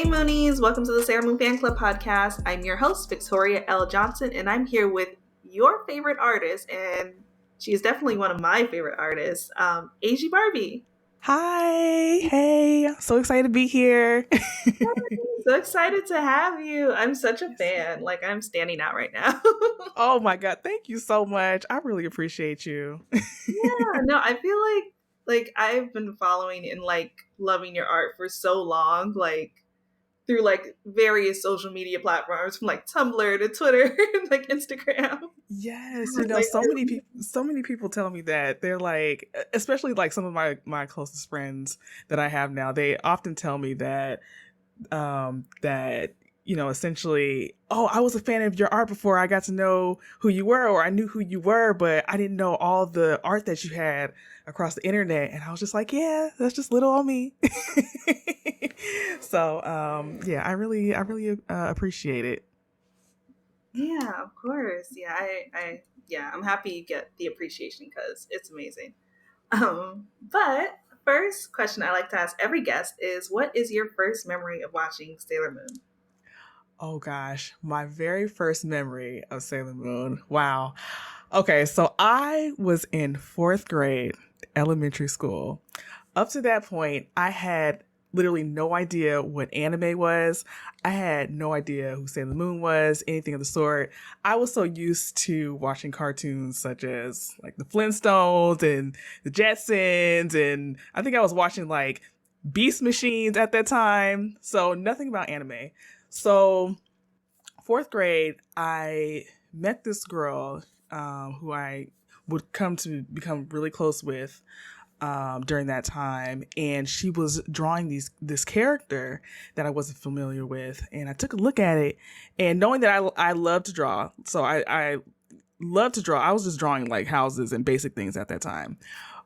Hey Moonies, welcome to the Sailor Moon Fan Club podcast. I'm your host, Victoria L. Johnson, and I'm here with your favorite artist, and she is definitely one of my favorite artists, Asieybarbie. Hi, hey, so excited to be here. So excited to have you. I'm such a fan. Like, I'm standing out right now. Oh my God, thank you so much. I really appreciate you. Yeah, no, I feel like I've been following and like loving your art for so long, like through like various social media platforms from like Tumblr to Twitter and like Instagram. Yes, Like, so many people tell me that. They're like, especially like some of my closest friends that I have now, they often tell me that essentially, oh, I was a fan of your art before I got to know who you were, or I knew who you were, but I didn't know all the art that you had across the internet. And I was just like, yeah, that's just little on me. So yeah, I really appreciate it. yeah, of course. Yeah, I'm happy you get the appreciation because it's amazing. But first question I like to ask every guest is, what is your first memory of watching Sailor Moon? Oh gosh, my very first memory of Sailor Moon. Wow. Okay, so I was in fourth grade, elementary school. Up to that point, I had literally no idea what anime was. I had no idea who Sailor Moon was, anything of the sort. I was so used to watching cartoons such as like the Flintstones and the Jetsons, and I think I was watching like Beast Machines at that time. So nothing about anime. So fourth grade, I met this girl who I would come to become really close with during that time, and she was drawing this character that I wasn't familiar with, and I took a look at it, and knowing that I love to draw, so I love to draw. I was just drawing like houses and basic things at that time.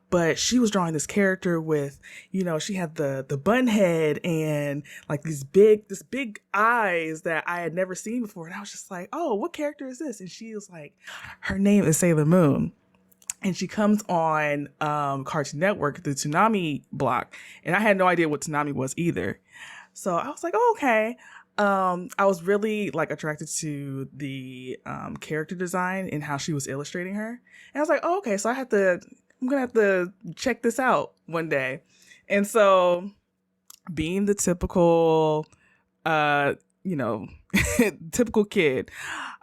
But she was drawing this character with, she had the bun head and like this big eyes that I had never seen before. And I was just like, oh, what character is this? And she was like, her name is Sailor Moon. And she comes on Cartoon Network, the Toonami block. And I had no idea what Toonami was either. So I was like, oh, okay. I was really like attracted to the character design and how she was illustrating her. And I was like, oh, okay. So I'm gonna have to check this out one day. And so, being the typical, uh, you know, typical kid,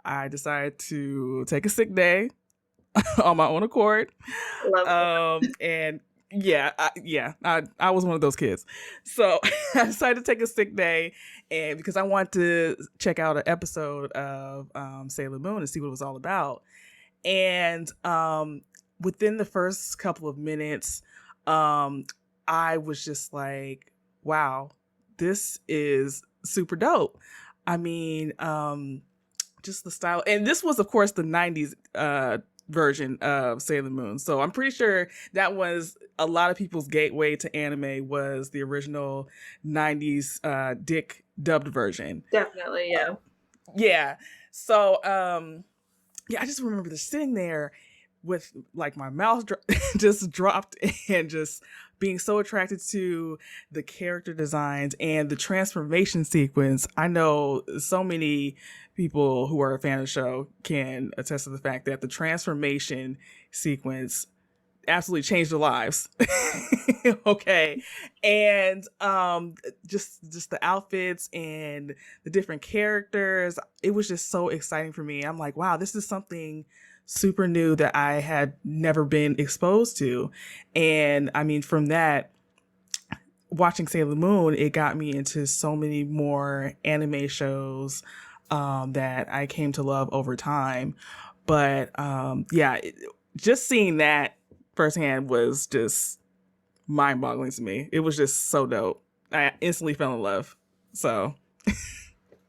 I decided to take a sick day on my own accord. Love it. And yeah, I was one of those kids. So I decided to take a sick day, and because I wanted to check out an episode of Sailor Moon and see what it was all about. And within the first couple of minutes, I was just like, wow, this is super dope. I mean, just the style. And this was, of course, the 90s version of Sailor Moon. So I'm pretty sure that was a lot of people's gateway to anime, was the original 90s Dick dubbed version. Definitely, yeah. Yeah. So, yeah, I just remember just sitting there with like my mouth just dropped and just being so attracted to the character designs and the transformation sequence. I know so many people who are a fan of the show can attest to the fact that the transformation sequence absolutely changed their lives. Okay. And just the outfits and the different characters, it was just so exciting for me. I'm like, wow, this is something super new that I had never been exposed to. And I mean, from that, watching Sailor Moon, it got me into so many more anime shows that I came to love over time. But yeah, just seeing that firsthand was just mind-boggling to me. It was just so dope. I instantly fell in love. So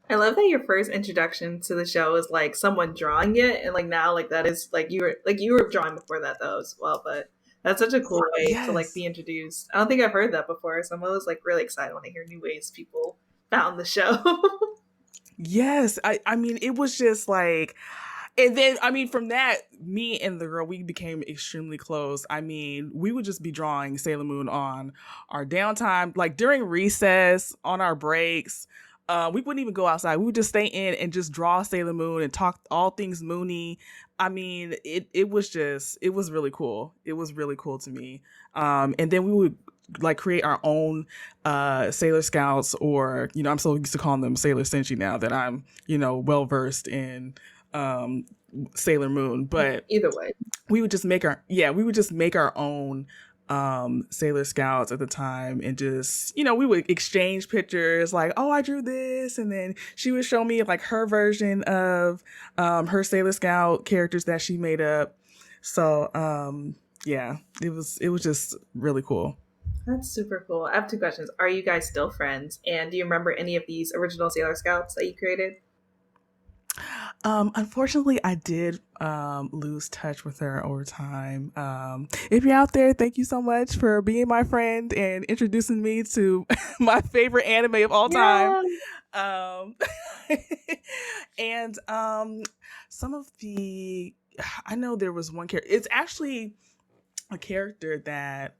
I love that your first introduction to the show is like someone drawing it, and like now, like that is like you were drawing before that though as well. But that's such a cool way to like yes. be introduced. I don't think I've heard that before, so I'm always like really excited when I hear new ways people found the show. Yes. I mean, it was just like, And then, I mean, from that, me and the girl, we became extremely close. I mean, we would just be drawing Sailor Moon on our downtime, like during recess, on our breaks. We wouldn't even go outside. We would just stay in and just draw Sailor Moon and talk all things Moony. I mean, it was just, it was really cool. It was really cool to me. And then we would like create our own Sailor Scouts, or, you know, I'm so used to calling them Sailor Senshi now that I'm, you know, well versed in um Sailor Moon. But Either way. we would just make our, yeah, we would just make our own Sailor Scouts at the time, and just, you know, we would exchange pictures like, oh, I drew this, and then she would show me like her version of her Sailor Scout characters that she made up. So yeah, it was just really cool. That's super cool. I have two questions. Are you guys still friends? And do you remember any of these original Sailor Scouts that you created? Unfortunately, I did lose touch with her over time. If you're out there, thank you so much for being my friend and introducing me to my favorite anime of all time. Yeah. Um, and some of the, I know there was one character. It's actually a character that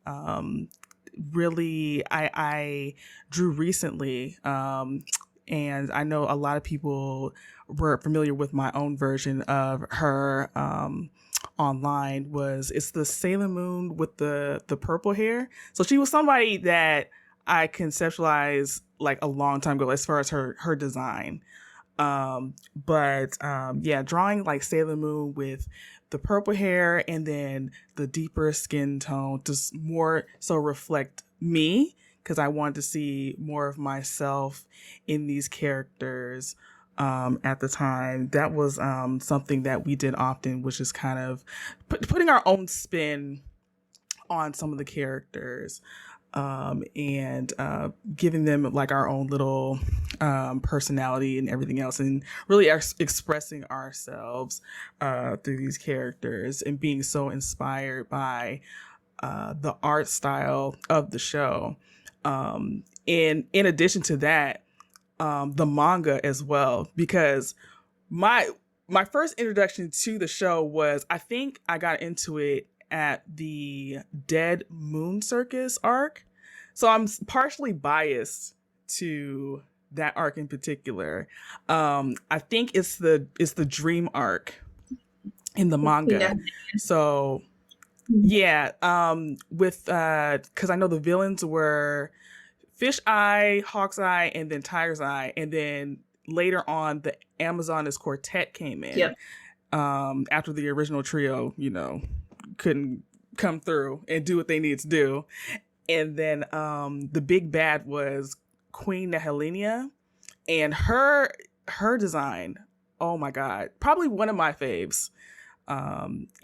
really I drew recently. And I know a lot of people were familiar with my own version of her online. Was It's the Sailor Moon with the purple hair. So she was somebody that I conceptualized like a long time ago as far as her design. But yeah, drawing like Sailor Moon with the purple hair and then the deeper skin tone to more so reflect me, because I wanted to see more of myself in these characters at the time. That was something that we did often, which is kind of putting our own spin on some of the characters, and giving them like our own little personality and everything else, and really expressing ourselves through these characters, and being so inspired by the art style of the show. And in addition to that, the manga as well, because my first introduction to the show was, I think I got into it at the Dead Moon Circus arc. So I'm partially biased to that arc in particular. I think it's the Dream arc in the Yeah. manga. So yeah, with because I know the villains were Fish Eye, Hawk's Eye, and then Tiger's Eye, and then later on the Amazoness Quartet came in. Yep. After the original trio, you know, couldn't come through and do what they needed to do. And then the big bad was Queen Nehelenia, and her design, oh my god, probably one of my faves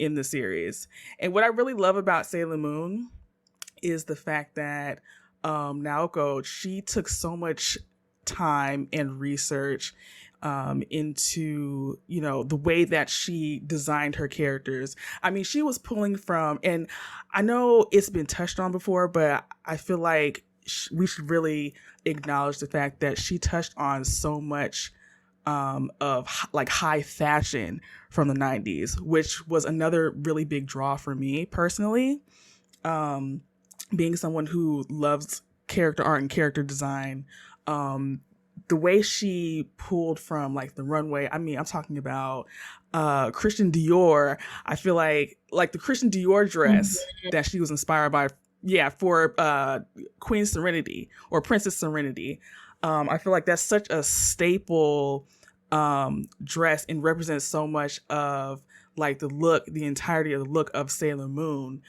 in the series. And what I really love about Sailor Moon is the fact that Naoko, she took so much time and research into, you know, the way that she designed her characters. I mean, she was pulling from, and I know it's been touched on before, but I feel like we should really acknowledge the fact that she touched on so much of like high fashion from the 90s, which was another really big draw for me personally. Being someone who loves character art and character design, the way she pulled from like the runway, I mean, I'm talking about Christian Dior. I feel like the Christian Dior dress that she was inspired by, yeah, for Queen Serenity or Princess Serenity. I feel like that's such a staple dress, and represents so much of like the entirety of the look of Sailor Moon.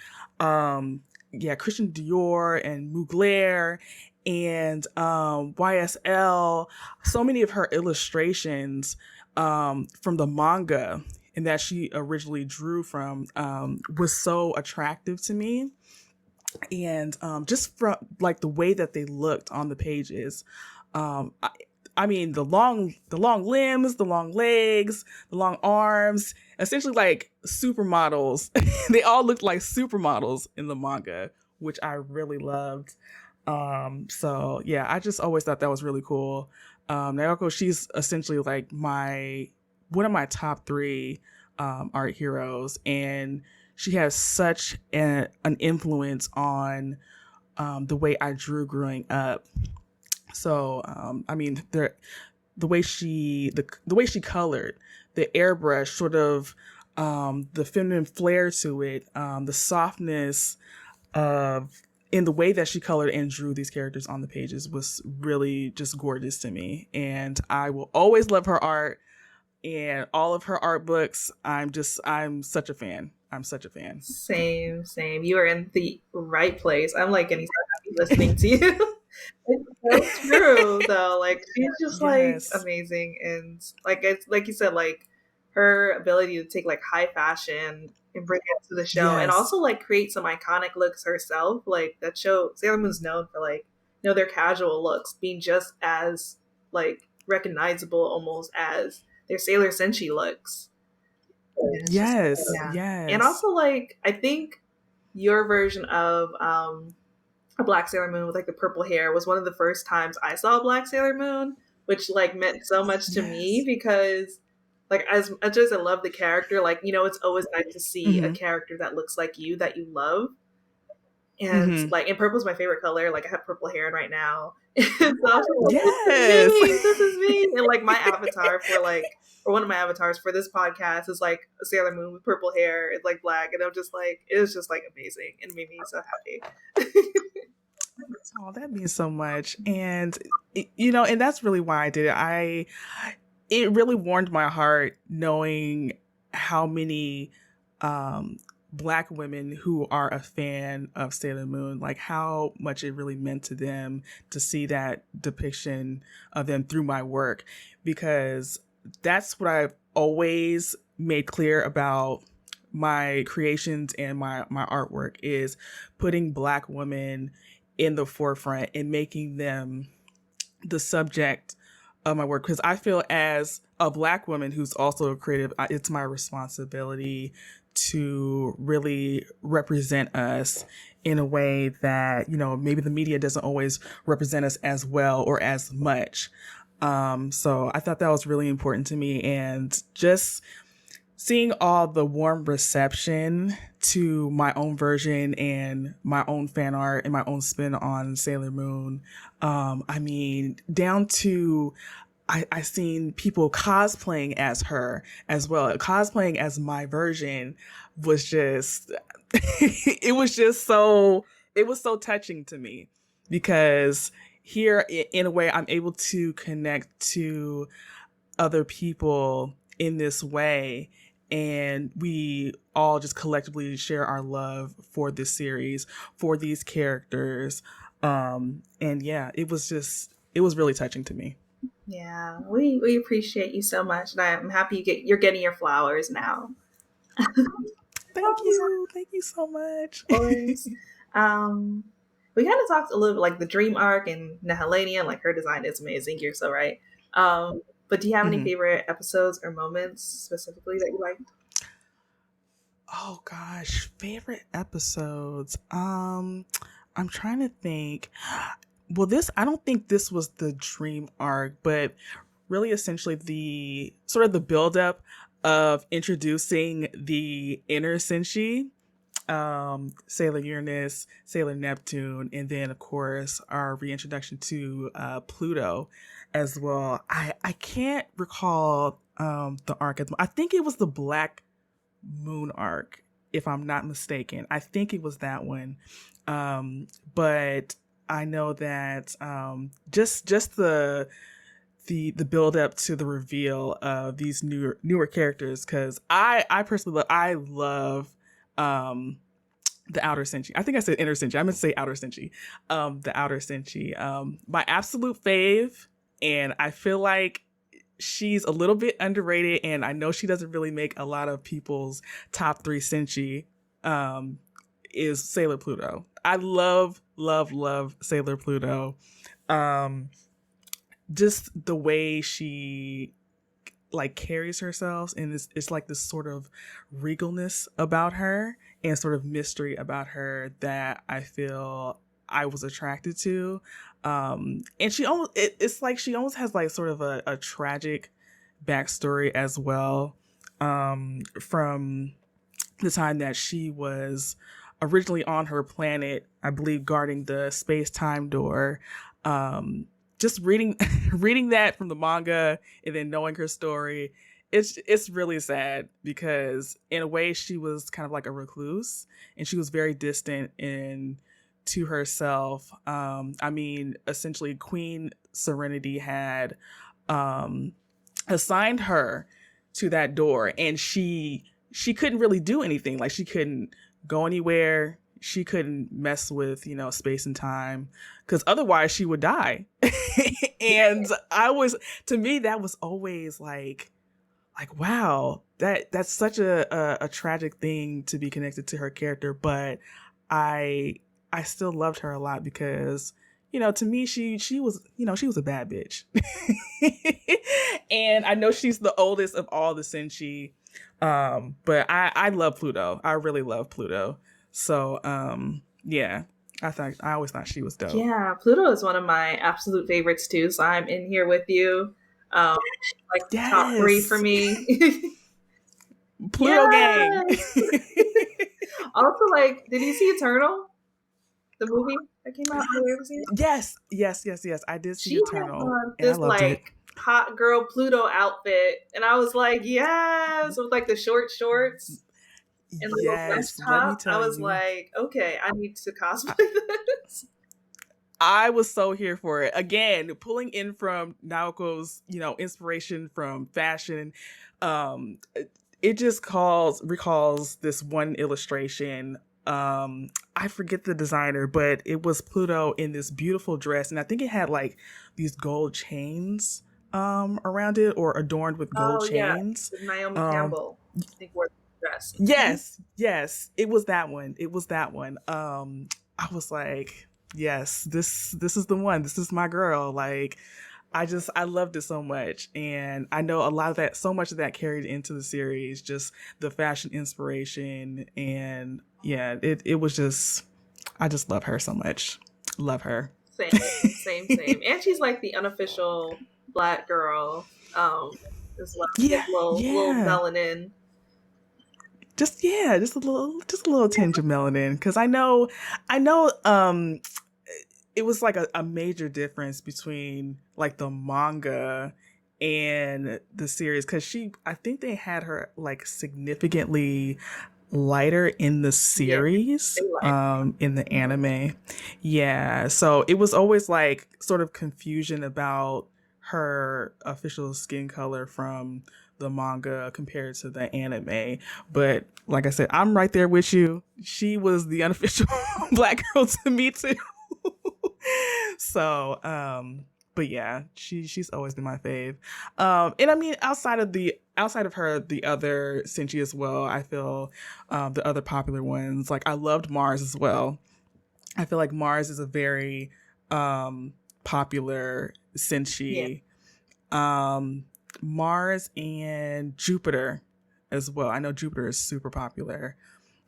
Yeah, Christian Dior and Mugler and YSL, so many of her illustrations from the manga and that she originally drew from was so attractive to me. And just from like the way that they looked on the pages, I mean, the long limbs, the long legs, the long arms, essentially like supermodels. They all looked like supermodels in the manga, which I really loved. So yeah, I just always thought that was really cool. Naoko, she's essentially like my one of my top three art heroes, and she has such an influence on the way I drew growing up. So I mean, the way she colored, the airbrush, sort of the feminine flair to it, the softness of in the way that she colored and drew these characters on the pages was really just gorgeous to me. And I will always love her art and all of her art books. I'm such a fan. I'm such a fan. Same, same. You are in the right place. I'm like getting so happy listening to you. It's so true though. Like she's just like Yes. amazing, and like it's like you said, like her ability to take like high fashion and bring it to the show, and Yes. also like create some iconic looks herself. Like that show, Sailor Moon's known for like their casual looks being just as like recognizable almost as their Sailor Senshi looks. It's just Yes. yeah, and Yes. also like I think your version of a black Sailor Moon with like the purple hair was one of the first times I saw a black Sailor Moon, which like meant so much to me Yes. because like as much as I love the character, like it's always nice to see a Mm-hmm. character that looks like you that you love. And Mm-hmm. like and purple's my favorite color. Like I have purple hair right now. And so I was just like, this is Yes. me, this is me. And like my avatar for like or one of my avatars for this podcast is like a Sailor Moon with purple hair and like black. And I'm just like, it was just like amazing and it made me so happy. Oh, that means so much. And and that's really why I did it. It really warmed my heart knowing how many black women who are a fan of Sailor Moon, like how much it really meant to them to see that depiction of them through my work, because that's what I've always made clear about my creations and my artwork is putting black women in the forefront and making them the subject of my work, because I feel as a black woman who's also a creative, it's my responsibility to really represent us in a way that maybe the media doesn't always represent us as well or as much. So I thought that was really important to me, and just seeing all the warm reception to my own version and my own fan art and my own spin on Sailor Moon. I mean, down to I seen people cosplaying as her as well. Cosplaying as my version was just it was so touching to me, because here in a way I'm able to connect to other people in this way, and we all just collectively share our love for this series, for these characters. And yeah, it was really touching to me. Yeah, we appreciate you so much, and I'm happy you're getting your flowers now. Thank you so much. Of course. Um, we kind of talked a little bit like the Dream Arc and Nehelania, like her design is amazing. You're so right. But do you have any Mhm. favorite episodes or moments specifically that you liked? Oh gosh, favorite episodes. I'm trying to think. Well, this I don't think this was the dream arc, but really essentially the sort of the buildup of introducing the inner Senshi, Sailor Uranus, Sailor Neptune, and then of course our reintroduction to Pluto as well. I can't recall the arc. I think it was the Black Moon arc, if I'm not mistaken. I think it was that one. But I know that just the build up to the reveal of these newer characters, because I personally love the outer Senshi. I think I said inner Senshi. I meant to say outer Senshi. The outer Senshi. My absolute fave, and I feel like she's a little bit underrated, and I know she doesn't really make a lot of people's top three Senshi, is Sailor Pluto. I love Sailor Pluto. Um, just the way she like carries herself, and it's like this sort of regalness about her and sort of mystery about her that I feel I was attracted to. And she almost it's like she almost has like sort of a tragic backstory as well, from the time that she was originally on her planet, I believe, guarding the space-time door. Just reading reading that from the manga and then knowing her story, it's really sad because in a way she was kind of like a recluse and she was very distant in to herself. I mean, essentially Queen Serenity had um assigned her to that door, and she couldn't really do anything. Like, she couldn't go anywhere, she couldn't mess with, space and time, because otherwise she would die. And I was to me that was always like wow, that's such a tragic thing to be connected to her character. But i I still loved her a lot because, to me, she was, she was a bad bitch. And I know she's the oldest of all the Senshi. But I love Pluto. I really love Pluto. So yeah, I always thought she was dope. Yeah, Pluto is one of my absolute favorites too. So I'm in here with you. Um, like top three for Yes. me. Pluto gang. Yes. Also, like, did you see Eternal, the movie that came out? Have you ever seen it? Yes, yes, yes, yes. I did see She had Eternal on and I this loved it. like hot girl Pluto outfit, and I was like, yes, with like the short shorts and the little dress Yes, let me top. I tell was you. like, okay, I need to cosplay this. I was so here for it. Again, pulling in from Naoko's, inspiration from fashion. Um, it just recalls this one illustration. I forget the designer, but it was Pluto in this beautiful dress, and I think it had like these gold chains around it, or adorned with gold Oh yeah, chains. Naomi Um, Campbell, I think, wore the dress. yes, yes, it was that one. It was that one. I was like, yes, this is the one. This is my girl. Like, I loved it so much, and I know a lot of that, so much of that carried into the series, just the fashion inspiration, and yeah, it was just, I just love her so much. Love her. Same, same. And she's like the unofficial black girl. As well, Yeah, little yeah. melanin. Just, yeah, just a little tinge of melanin, because I know it was like a major difference between like the manga and the series, because I think they had her like significantly lighter in the Yeah, series, they like. in the anime. Yeah, so it was always like sort of confusion about her official skin color from the manga compared to the anime. But like I said, I'm right there with you. She was the unofficial black girl to me too. So but yeah, she's always been my fave. And I mean, outside of her, the other Senshi as well, I feel, the other popular ones, like I loved Mars as well. I feel like Mars is a very popular Yeah. Senshi. um Mars and Jupiter as well. I know Jupiter is super popular.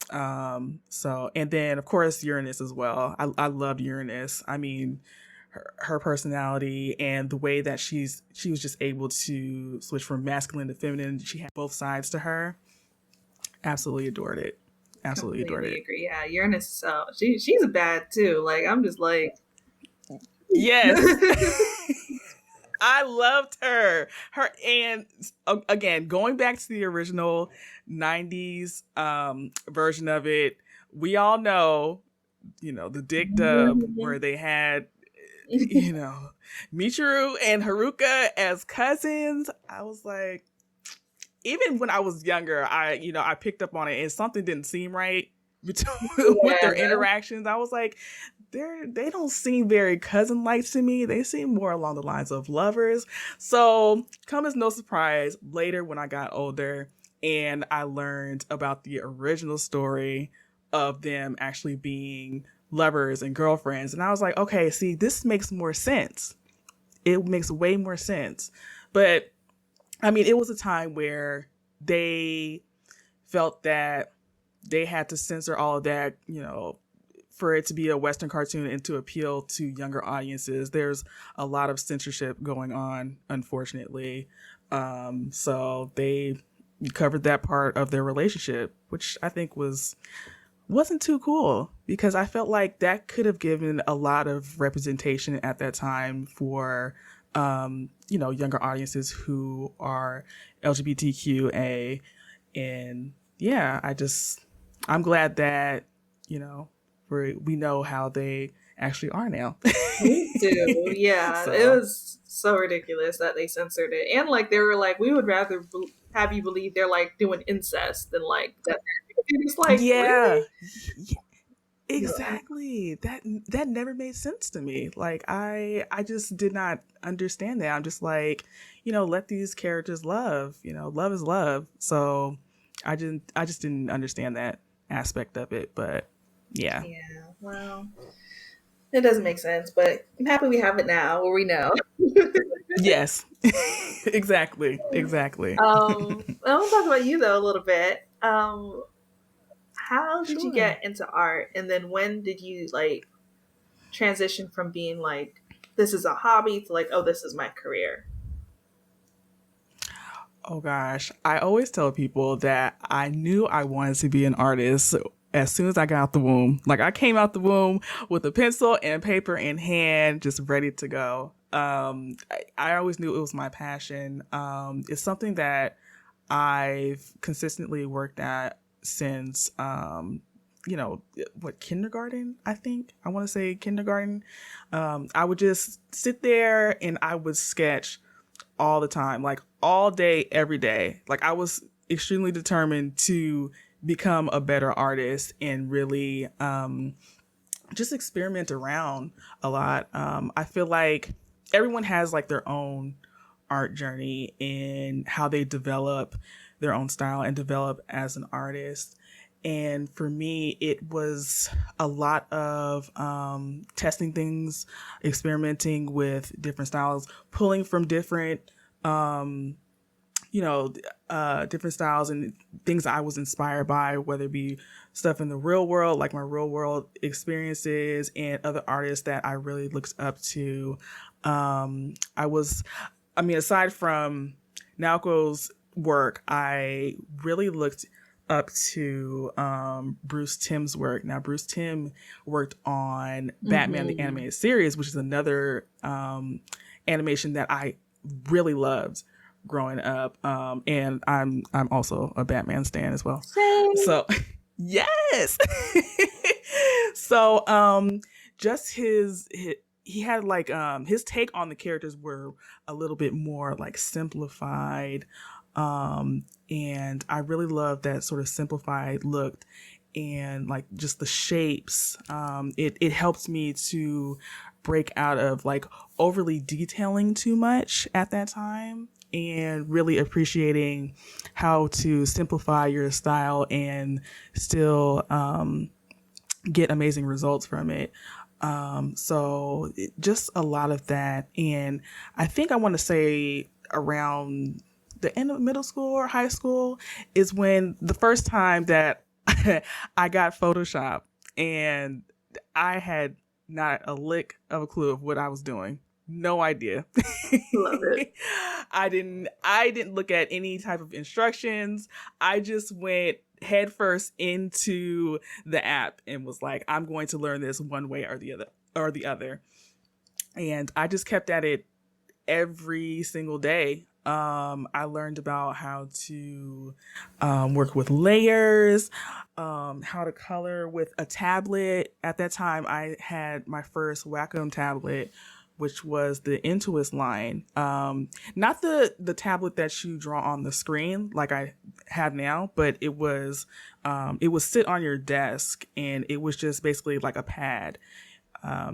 So, and then of course Uranus as well. I loved Uranus. I mean, her personality and the way that she was just able to switch from masculine to feminine. She had both sides to her. Absolutely adored it. Absolutely adored Completely it. agree. Yeah, Uranus. So she's bad too. Like, I'm just like, Yes. I loved her. Her, and again, going back to the original 90s version of it, we all know, the dick dub where they had, Michiru and Haruka as cousins. I was like, even when I was younger, I picked up on it, and something didn't seem right between with their yeah, interactions. I was like, they don't seem very cousin like to me. They seem more along the lines of lovers. So, come as no surprise, later when I got older and I learned about the original story of them actually being lovers and girlfriends, and I was like, okay, see, this makes more sense. It makes way more sense. But I mean, it was a time where they felt that they had to censor all of that, for it to be a Western cartoon and to appeal to younger audiences, there's a lot of censorship going on, unfortunately. So they covered that part of their relationship, which I think wasn't too cool because I felt like that could have given a lot of representation at that time for younger audiences who are LGBTQA. And yeah, I'm glad that, we know how they actually are now. Me too. Yeah, it So was so ridiculous that they censored it, and like they were like, we would rather have you believe they're like doing incest than like that. It's like yeah, really, yeah, exactly. That never made sense to me. Like I just did not understand that. I'm just like, let these characters love. Love is love. So I just didn't understand that aspect of it. But yeah. yeah. Well, it doesn't make sense, but I'm happy we have it now, where we know. Yes. Exactly. Exactly. I want to talk about you though a little bit. How did you Sure. get into art, and then when did you like transition from being like this is a hobby to like, oh, this is my career? Oh gosh. I always tell people that I knew I wanted to be an artist as soon as I got out the womb. Like I came out the womb with a pencil and paper in hand, just ready to go. I always knew it was my passion. It's something that I've consistently worked at since, kindergarten, I think. I want to say kindergarten. I would just sit there and I would sketch all the time, like all day, every day. Like I was extremely determined to become a better artist and really just experiment around a lot. I feel like everyone has like their own art journey and how they develop their own style and develop as an artist. And for me, it was a lot of testing things, experimenting with different styles, pulling from um, different styles and things I was inspired by, whether it be stuff in the real world, like my real world experiences, and other artists that I really looked up to. Aside from Naoko's work, I really looked up to Bruce Timm's work. Now, Bruce Timm worked on Batman the Mm-hmm. Animated Series, which is another animation that I really loved growing up. And I'm also a Batman stan as well. Same. So yes. So just he had like his take on the characters were a little bit more like simplified. And I really love that sort of simplified look and like just the shapes. It helps me to break out of like overly detailing too much at that time and really appreciating how to simplify your style and still get amazing results from it. Just a lot of that. And I think I want to say around the end of middle school or high school is when the first time that I got Photoshop and I had not a lick of a clue of what I was doing. No idea. Love it. I didn't look at any type of instructions. I just went headfirst into the app and was like, I'm going to learn this one way or the other. And I just kept at it every single day. I learned about how to work with layers, how to color with a tablet. At that time, I had my first Wacom tablet, which was the Intuos line. Not the tablet that you draw on the screen like I have now, but it would sit on your desk and it was just basically like a pad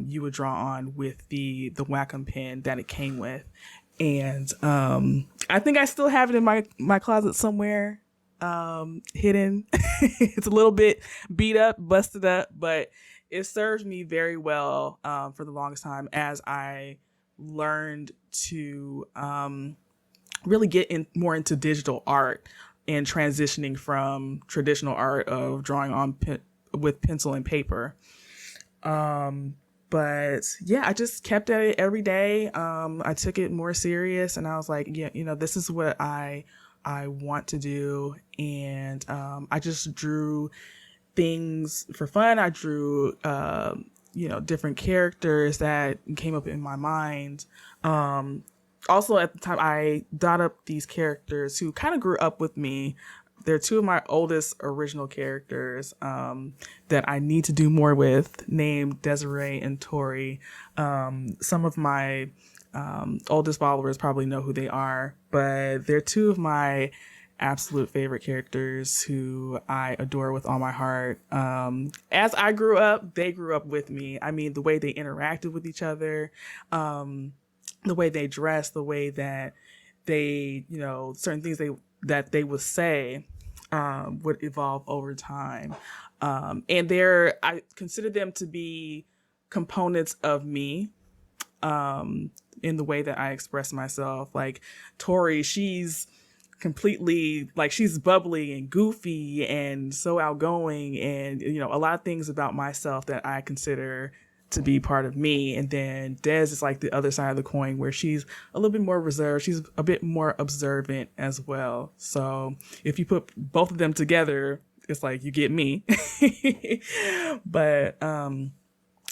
you would draw on with the Wacom pen that it came with. And I think I still have it in my closet somewhere, hidden. It's a little bit beat up, busted up, but it served me very well for the longest time as I learned to really get more into digital art and transitioning from traditional art of drawing with pencil and paper. Um, but yeah, I just kept at it every day. I took it more serious, and I was like, yeah, this is what I want to do, and I just drew things for fun. I drew, different characters that came up in my mind. Also, at the time, I dot up these characters who kind of grew up with me. They're two of my oldest original characters that I need to do more with, named Desiree and Tori. Some of my oldest followers probably know who they are, but they're two of my absolute favorite characters who I adore with all my heart. As I grew up, they grew up with me. I mean, the way they interacted with each other, the way they dressed, the way that they, certain things that they would say would evolve over time. And I consider them to be components of me in the way that I express myself. Like Tori, she's completely like she's bubbly and goofy and so outgoing, and a lot of things about myself that I consider to be part of me. And then Des is like the other side of the coin, where she's a little bit more reserved, she's a bit more observant as well. So if you put both of them together, it's like you get me. But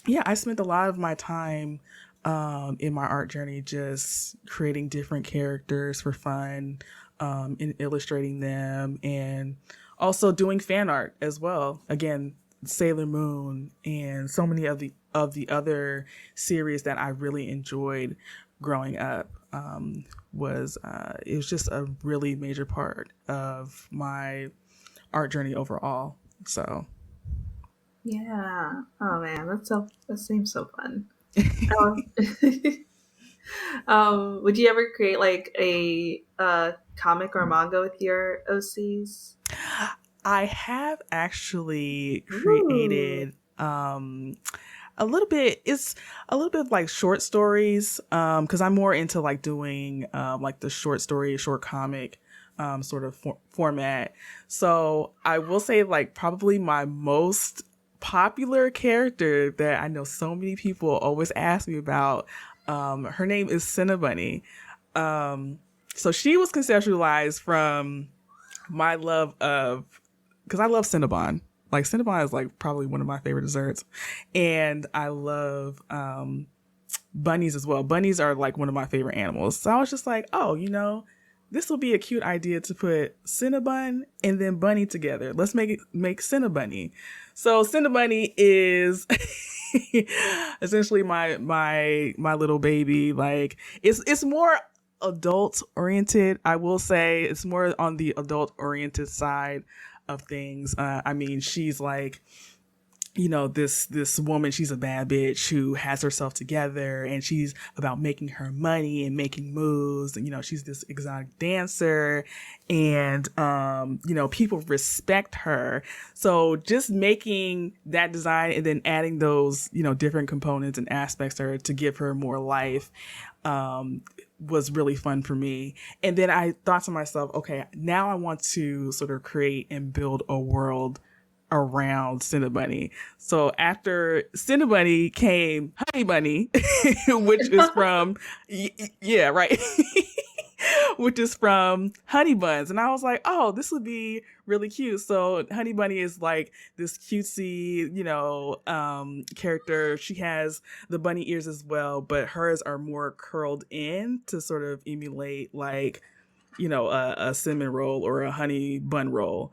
yeah, I spent a lot of my time in my art journey just creating different characters for fun, and illustrating them, and also doing fan art as well. Again, Sailor Moon and so many of the other series that I really enjoyed growing up was it was just a really major part of my art journey overall. So Yeah. Oh man, that seems so fun. Um, would you ever create like a comic or manga with your OCs? I have actually Ooh. created a little bit, it's a little bit of like short stories, because I'm more into like doing like the short story, short comic sort of format. So I will say, like, probably my most popular character that I know so many people always ask me about, her name is Cinnabunny. So she was conceptualized from my love of, because I love Cinnabon. Like, Cinnabon is like probably one of my favorite desserts, and I love bunnies as well. Bunnies are like one of my favorite animals. So I was just like, oh, this will be a cute idea to put Cinnabon and then Bunny together. Let's make Cinnabunny. So Cinnabunny is essentially my little baby. Like, it's more adult oriented. I will say it's more on the adult oriented side of things. I mean, she's like, this woman, she's a bad bitch who has herself together, and she's about making her money and making moves. And she's this exotic dancer, and people respect her. So just making that design and then adding those different components and aspects to her to give her more life was really fun for me. And then I thought to myself, okay, now I want to sort of create and build a world around Cinnabunny. So after Cinnabunny came Honey Bunny, which is from, yeah, right. Which is from Honey Buns. And I was like, oh, this would be really cute. So Honey Bunny is like this cutesy, character. She has the bunny ears as well, but hers are more curled in to sort of emulate like, a cinnamon roll or a honey bun roll.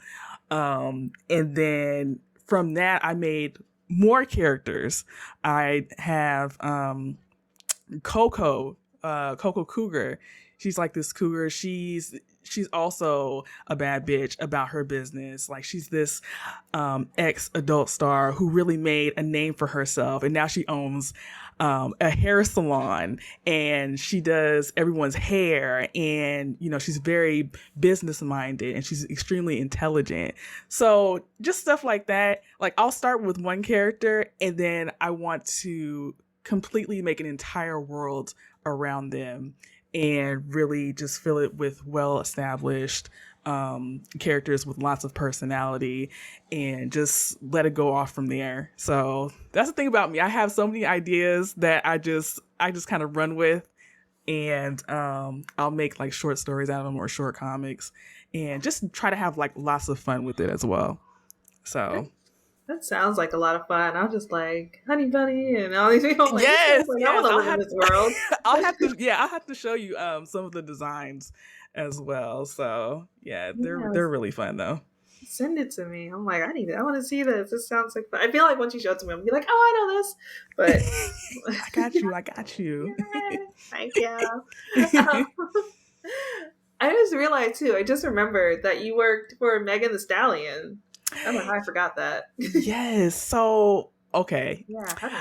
And then from that, I made more characters. I have Coco Cougar. She's like this cougar. She's also a bad bitch about her business. Like, she's this ex adult star who really made a name for herself, and now she owns a hair salon, and she does everyone's hair, and she's very business minded, and she's extremely intelligent. So just stuff like that. Like, I'll start with one character, and then I want to completely make an entire world around them and really just fill it with well established characters with lots of personality and just let it go off from there. So that's the thing about me. I have so many ideas that I just kind of run with, and I'll make like short stories out of them or short comics, and just try to have like lots of fun with it as well. So That sounds like a lot of fun. I'm just like Honey Bunny and all these people. I'm like, this sounds yes, like I yes, want to live in this world. I'll have to show you some of the designs as well. So yeah, Yeah, they're really fun though. send it to me. I'm like, I want to see this. This sounds like fun. I feel like once you show it to me, I'm gonna be like, oh, I know this. I got you. I got Yeah, you. thank you. Um, I just realized too. I just remembered that you worked for Megan Thee Stallion. I don't know how I forgot that. Yes. So okay. Yeah, how did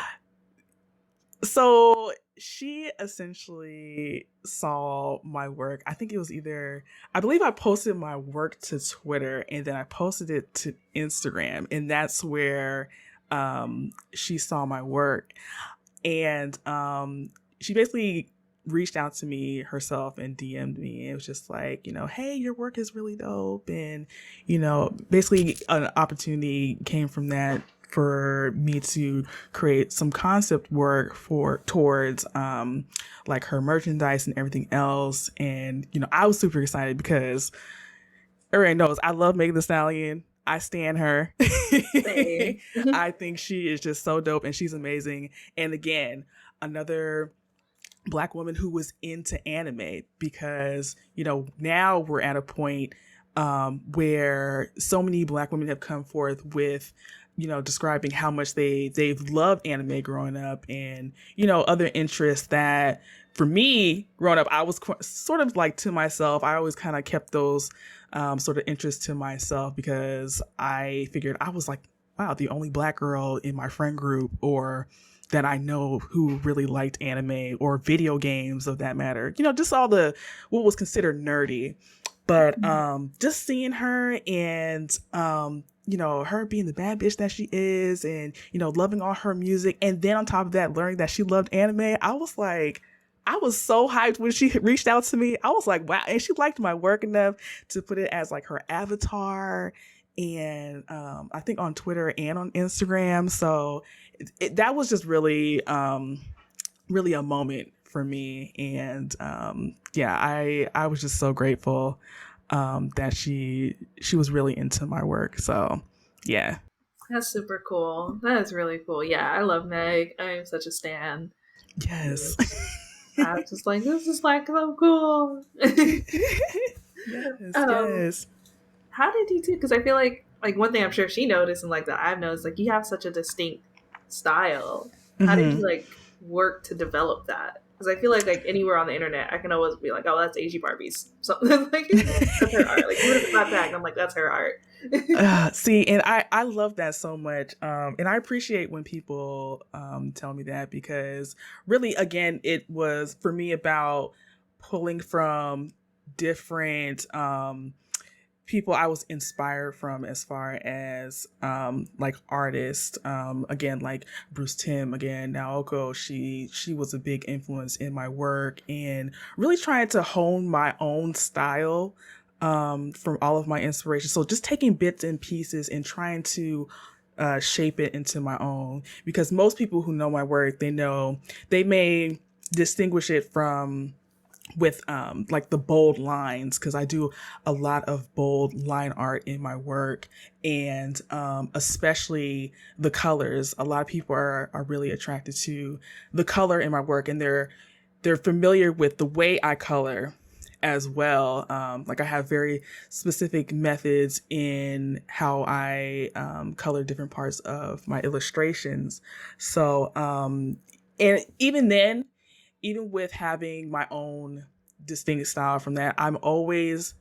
So she essentially saw my work. I think it was either, I believe I posted my work to Twitter and then I posted it to Instagram. And that's where she saw my work. And she basically reached out to me herself and DM'd me. It was just like, hey, your work is really dope. And, basically an opportunity came from that for me to create some concept work towards like her merchandise and everything else. And, I was super excited because everybody knows I love Megan Thee Stallion. I stan her. say? I think she is just so dope and she's amazing. And again, another Black woman who was into anime, because now we're at a point where so many Black women have come forth with describing how much they've loved anime growing up, and other interests that for me growing up I was sort of like to myself. I always kind of kept those sort of interests to myself because I figured I was like, wow, the only Black girl in my friend group or that I know who really liked anime or video games of that matter. Just all the what was considered nerdy. But just seeing her and her being the bad bitch that she is and loving all her music, and then on top of that learning that she loved anime, I was like, I was so hyped when she reached out to me. I was like, wow. And she liked my work enough to put it as like her avatar, and I think on Twitter and on Instagram. So that was just really, really a moment for me. And yeah, I was just so grateful that she was really into my work. So yeah. That's super cool. That is really cool. Yeah, I love Meg. I am such a stan. Yes. I was just like, this is like so cool. Yes, um, yes. how did you do? Because I feel like one thing I'm sure she noticed and like that I've noticed, like you have such a distinct style. How did you Hmm. like work to develop that? Because I feel like anywhere on the internet, I can always be like, oh, that's Asieybarbie's something like that's her art. Like even if it's not tagged, I'm like, that's her art. See, and I love that so much. And I appreciate when people tell me that, because really, again, it was for me about pulling from different people I was inspired from as far as like artists. Again, like Bruce Timm, again, Naoko, she was a big influence in my work, and really trying to hone my own style from all of my inspiration. So just taking bits and pieces and trying to shape it into my own, because most people who know my work, they may distinguish it from with like the bold lines, because I do a lot of bold line art in my work, and especially the colors. A lot of people are really attracted to the color in my work, and they're familiar with the way I color as well. Like I have very specific methods in how I color different parts of my illustrations. So and even then, even with having my own distinct style from that, I'm always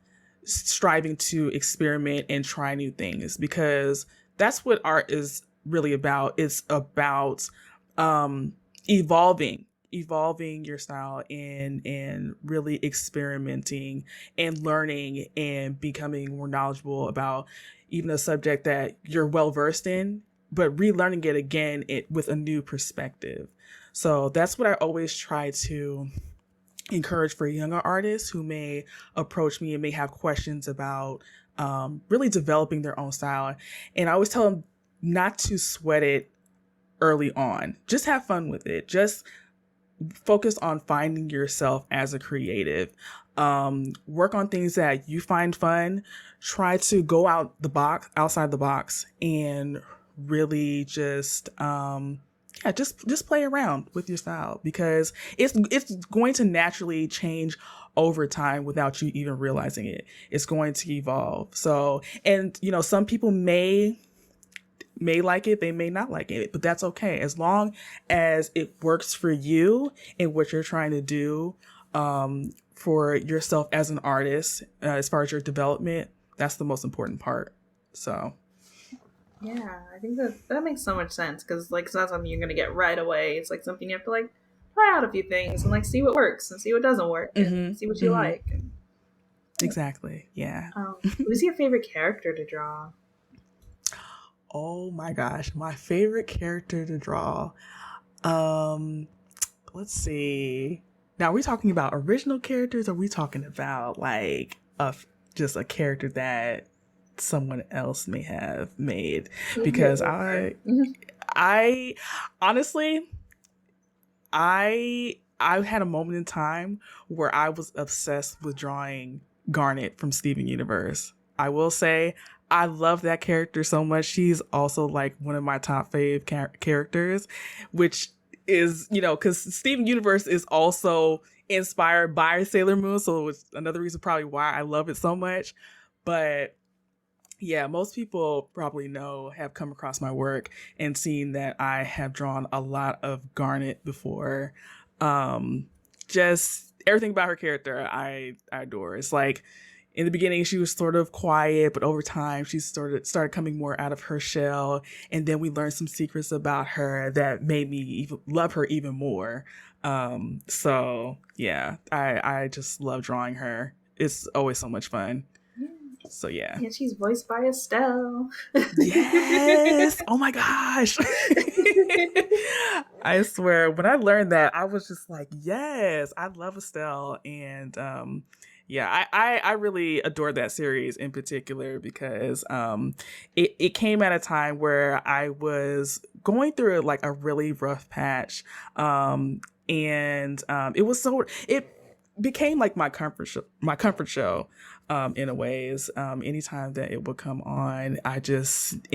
striving to experiment and try new things, because that's what art is really about. It's about um, evolving your style, and really experimenting and learning and becoming more knowledgeable about even a subject that you're well versed in, but relearning it again with a new perspective. So that's what I always try to encourage for younger artists who may approach me and may have questions about really developing their own style. And I always tell them not to sweat it early on. Just have fun with it. Just focus on finding yourself as a creative. Work on things that you find fun. Try to go outside the box, and really just just play around with your style, because it's going to naturally change over time without you even realizing it. It's going to evolve. So, and some people may like it, they may not like it, but that's okay. As long as it works for you and what you're trying to do for yourself as an artist, as far as your development, that's the most important part. So. Yeah, I think that makes so much sense, because like it's not something you're gonna get right away. It's like something you have to like try out a few things and like see what works and see what doesn't work and see what you like. And, exactly. Yeah. Who's your favorite character to draw? Oh my gosh, my favorite character to draw. Let's see. Now, are we talking about original characters, or are we talking about like just a character that someone else may have made? Because I honestly, I had a moment in time where I was obsessed with drawing Garnet from Steven Universe. I will say I love that character so much. She's also like one of my top fave characters, which is, because Steven Universe is also inspired by Sailor Moon. So it's another reason probably why I love it so much. But yeah, most people probably have come across my work and seen that I have drawn a lot of Garnet before. Just everything about her character I adore. It's like, in the beginning, she was sort of quiet, but over time, she started coming more out of her shell. And then we learned some secrets about her that made me even love her even more. So yeah, I just love drawing her. It's always so much fun. So yeah. And she's voiced by Estelle. Yes. Oh my gosh. I swear, when I learned that, I was just like, yes, I love Estelle. And yeah, I really adored that series in particular, because it came at a time where I was going through like a really rough patch. And it became like my comfort show. In a ways, anytime that it would come on, I would just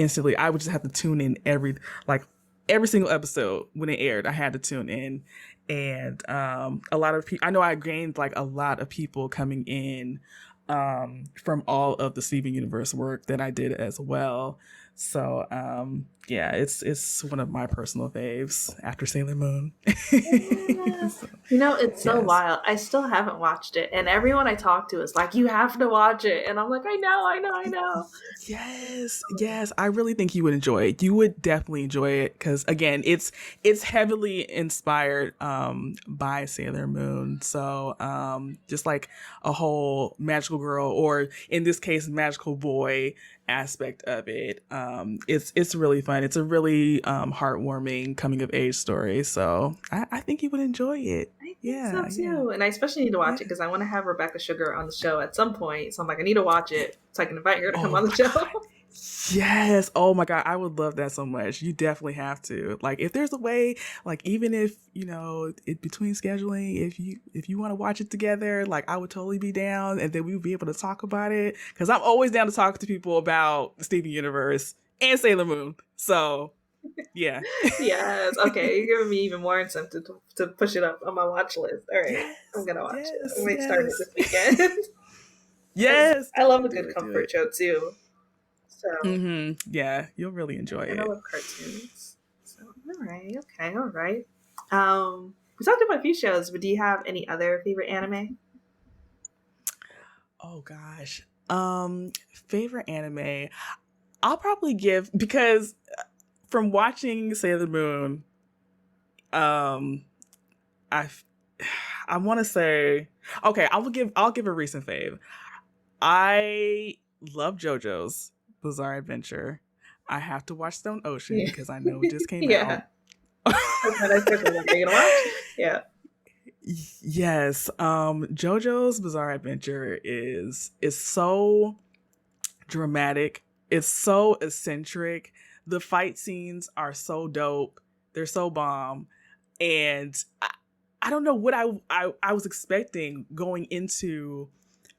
have to tune in every single episode when it aired. I had to tune in, and a lot of people. I know I gained like a lot of people coming in from all of the Steven Universe work that I did as well. So yeah, it's one of my personal faves after Sailor Moon. Yeah. So, It's so wild. I still haven't watched it, and everyone I talk to is like, "You have to watch it," and I'm like, "I know." Yes, I really think you would enjoy it. You would definitely enjoy it, because again, it's heavily inspired by Sailor Moon. So just like a whole magical girl, or in this case, magical boy aspect of it. It's really fun. It's a really heartwarming coming of age story. So I think you would enjoy it. I think so too, and I especially need to watch it because I want to have Rebecca Sugar on the show at some point. So I'm like, I need to watch it so I can invite her to come on the show. God. Yes. Oh my God. I would love that so much. You definitely have to. Like, if there's a way, like, even if, between scheduling, if you want to watch it together, like, I would totally be down, and then we would be able to talk about it. Cause I'm always down to talk to people about Steven Universe and Sailor Moon. So yeah. Yes. Okay. You're giving me even more incentive to push it up on my watch list. All right. Yes, I'm going to watch it. I'm going to start it this weekend. Yes. I love a good comfort show too. So yeah, you'll really enjoy it. I love cartoons. So all right. We talked about a few shows, but do you have any other favorite anime? Oh gosh. Favorite anime. I'll probably give, because from watching Sailor Moon, I want to say, okay, I'll give a recent fave. I love JoJo's Bizarre Adventure. I have to watch Stone Ocean because I know it just came out. Are you gonna watch? Yeah. Yes. JoJo's Bizarre Adventure is so dramatic. It's so eccentric. The fight scenes are so dope. They're so bomb. And I don't know what I was expecting going into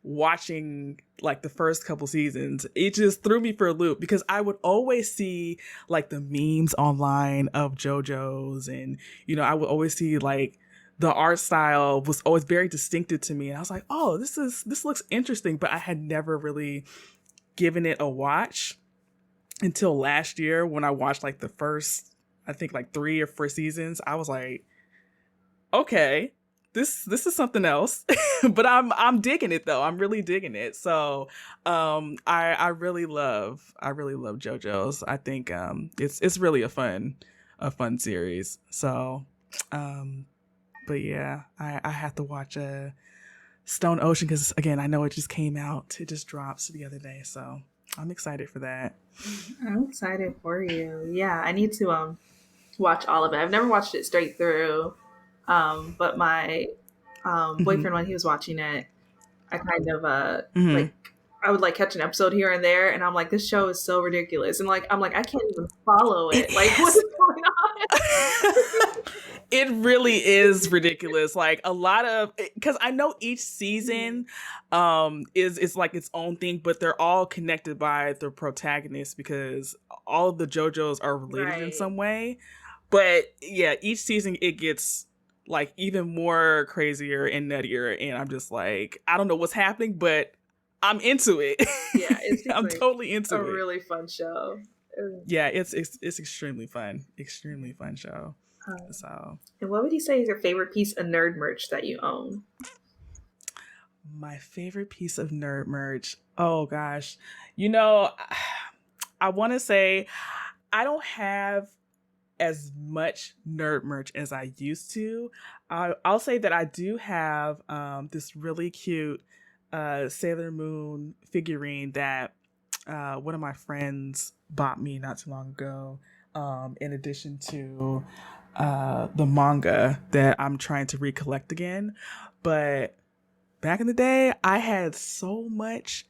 watching like the first couple seasons. It just threw me for a loop because I would always see like the memes online of JoJo's, and I would always see like the art style was always very distinctive to me, and I was like, oh, this looks interesting, but I had never really given it a watch until last year when I watched like the first, I think like 3 or 4 seasons. I was like, okay, this is something else. But I'm digging it though. I'm really digging it. So I really love JoJo's. I think it's really a fun series. So um but yeah, I have to watch Stone Ocean because again, I know it just came out. It just dropped the other day, so I'm excited for that. I'm excited for you. Yeah, I need to watch all of it. I've never watched it straight through. But my Hmm. boyfriend, when he was watching it, I kind of Hmm. like I would like catch an episode here and there, and I'm like, this show is so ridiculous, and like I'm like I can't even follow It it. Like, what is. is going on? It really is ridiculous. Like a lot of, because I know each season is like its own thing, but they're all connected by the protagonist because all of the JoJo's are related in Right. some way. But yeah, each season it gets like even more crazier and nuttier, and I'm just like, I don't know what's happening, but I'm into it. Yeah, it seems I'm like totally a into it. really fun show. Yeah, it's extremely fun show. Um, So and what would you say is your favorite piece of nerd merch that you own? my favorite piece of nerd merch. Oh gosh. You know, I want to say I don't have as much nerd merch as I used to. I'll say that I do have this really cute Sailor Moon figurine that one of my friends bought me not too long ago. In addition to the manga that I'm trying to recollect again. But back in the day, I had so much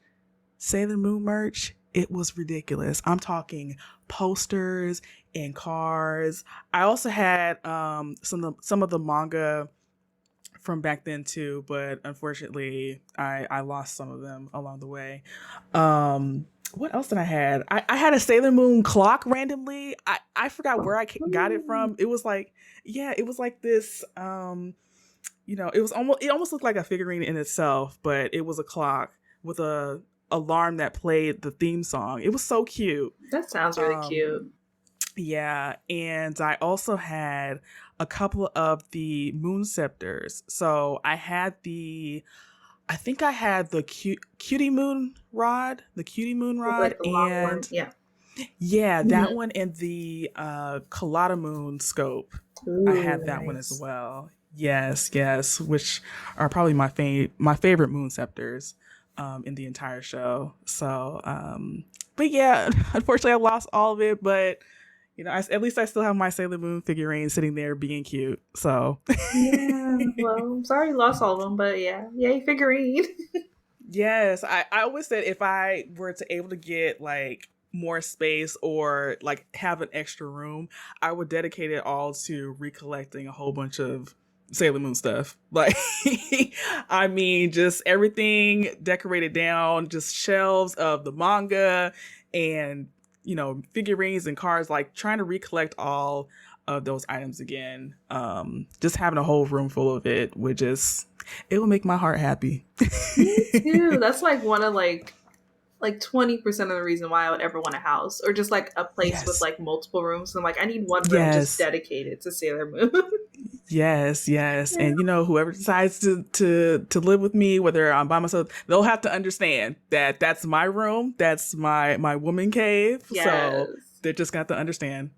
Sailor Moon merch. It was ridiculous. I'm talking posters and cards. I also had some of the manga from back then too, but unfortunately, I lost some of them along the way. What else did I had? I had a Sailor Moon clock randomly. I forgot where I got it from. It was like, yeah, it was like this. It almost looked like a figurine in itself, but it was a clock with a alarm that played the theme song. It was so cute. That sounds really cute. Um, yeah, and I also had a couple of the moon scepters. So I think I had the cutie moon With rod, like the long one. and Yeah. yeah, that Mhm. one, and the Colada moon scope. I Ooh, had that one as nice. well. Yes, yes, which are probably my favorite moon scepters in the entire show. So, but yeah, unfortunately, I lost all of it. But at least I still have my Sailor Moon figurine sitting there being cute. So, Yeah. Well, I'm sorry you lost all of them, but yeah. Yay, figurine. yes, I always said if I were to able to get like more space or like have an extra room, I would dedicate it all to recollecting a whole bunch of Sailor Moon stuff. Like, I mean, just everything decorated down, just shelves of the manga and, figurines and cards, like trying to recollect all of those items again. Just having a whole room full of it it would make my heart happy. Me too. That's like one of like 20% of the reason why I would ever want a house or just like a place with Yes. like multiple rooms. So I'm like, I need one room just Yes. dedicated to Sailor Moon. Yes, yes. Yeah. And whoever decides to live with me, whether I'm by myself, they'll have to understand that that's my room, that's my woman cave. So Yes. they just got to understand.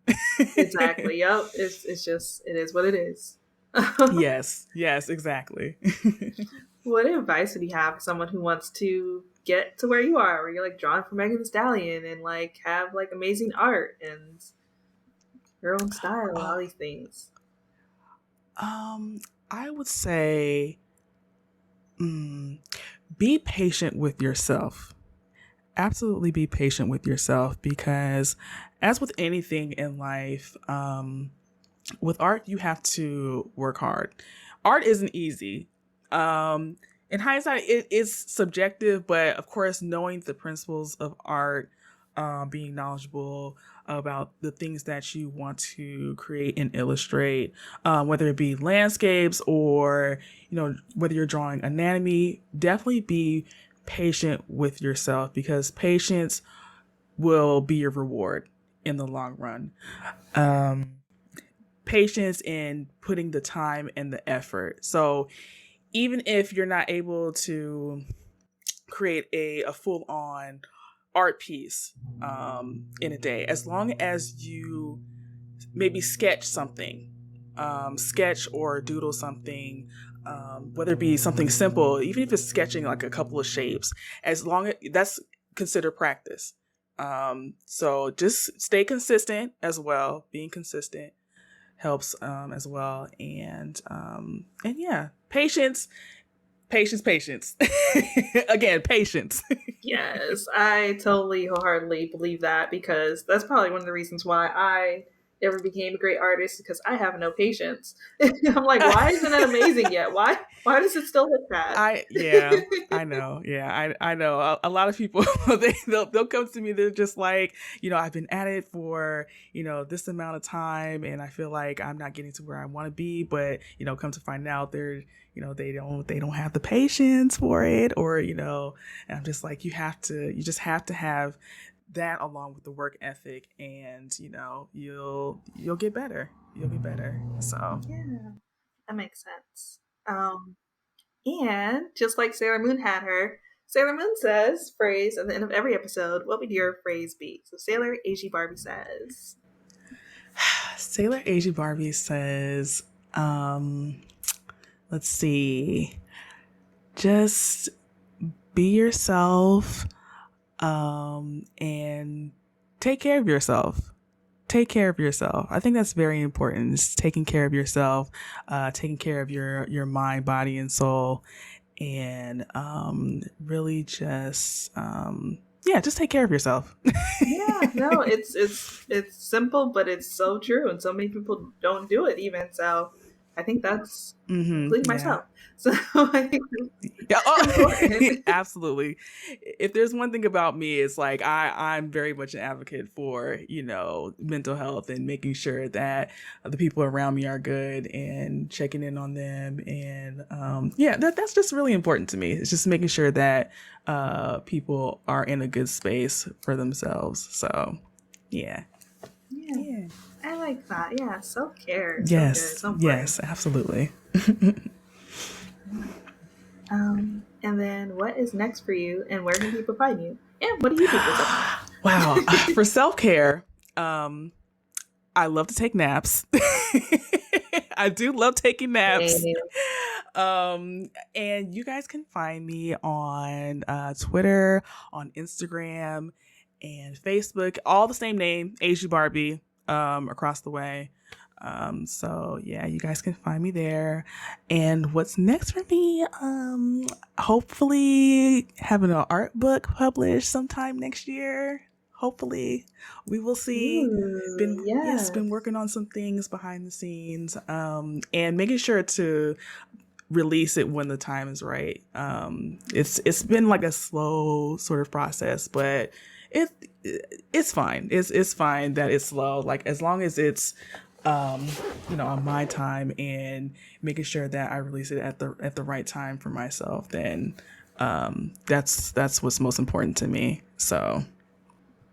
Exactly. Yep. It's just it is what it is. Yes, yes, exactly. What advice would you have for someone who wants to get to where you are, where you're like drawing for Megan Thee Stallion and like have like amazing art and your own style, all Oh, these things? um, I would say be patient with yourself. Absolutely be patient with yourself because, as with anything in life, with art, you have to work hard. Art isn't easy. In hindsight, it is subjective, but of course, knowing the principles of art, being knowledgeable about the things that you want to create and illustrate, whether it be landscapes or whether you're drawing anatomy, definitely be patient with yourself because patience will be your reward in the long run. Patience in putting the time and the effort. So even if you're not able to create a full on art piece in a day, as long as you maybe sketch something, sketch or doodle something, whether it be something simple, even if it's sketching like a couple of shapes, as long as that's considered practice. So just stay consistent as well. Being consistent helps as well, and yeah, patience. Again, patience. Yes, I totally wholeheartedly believe that because that's probably one of the reasons why I never became a great artist because I have no patience. I'm like, why isn't it amazing yet? Why does it still look bad? Yeah, I know. Yeah, I know. A lot of people they'll come to me. They're just like, I've been at it for this amount of time, and I feel like I'm not getting to where I want to be. But come to find out, they're they don't have the patience for it, or and I'm just like, you just have to have that along with the work ethic, and you'll get better. You'll get better. So Yeah, that makes sense. And just like Sailor Moon had her, Sailor Moon says phrase at the end of every episode. What would your phrase be? So Sailor Asieybarbie says, Sailor Asieybarbie says, let's see, just be yourself, and take care of yourself. Take care of yourself. I think that's very important. It's taking care of yourself, taking care of your mind, body, and soul, and really just yeah, just take care of yourself. yeah, no, it's simple, but it's so true, and so many people don't do it even. So I think that's including Yeah. myself. So I think Yeah, that's important. absolutely. If there's one thing about me, it's like I'm very much an advocate for mental health and making sure that the people around me are good and checking in on them, and yeah, that's just really important to me. It's just making sure that people are in a good space for themselves. So yeah, Yeah, yeah, I like that. Yeah, self care, so good, yes, so important. yes, absolutely. And then what is next for you, and where can people find you? And what do you do for self care? Wow, for self care. I love to take naps. I do love taking naps. And you guys can find me on Twitter, on Instagram, and Facebook. All the same name, Asieybarbie, across the way. So yeah, you guys can find me there. And what's next for me? Hopefully having an art book published sometime next year. Hopefully, we will see. Ooh, Been yes. working on some things behind the scenes, and making sure to release it when the time is right. It's been like a slow sort of process, but it it's fine. It's fine that it's slow. Like as long as it's on my time and making sure that I release it at the right time for myself, then that's what's most important to me. So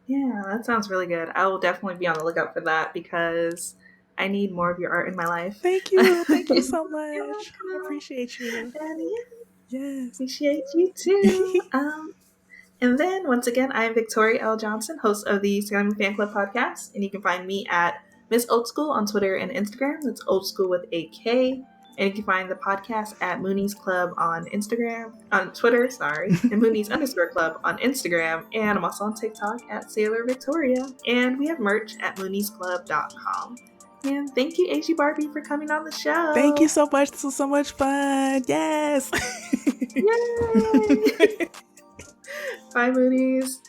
Yeah, that sounds really good. I will definitely be on the lookout for that because I need more of your art in my life. thank you so You're much. I welcome. appreciate you. And yeah, Yes. appreciate you too. And then once again, I am Victoria L. Johnson, host of the Sailor Moon Fan Club podcast, and you can find me at Miss Old School on Twitter and Instagram. That's Old School with a K. And you can find the podcast at Mooney's Club on Instagram, on Twitter, sorry, and Mooney's underscore club on Instagram. And I'm also on TikTok at Sailor Victoria. And we have merch at mooniesclub.com. And thank you, Asieybarbie, for coming on the Thank you show. so much. This was so much fun. Yes. Yay! Bye, Moonies.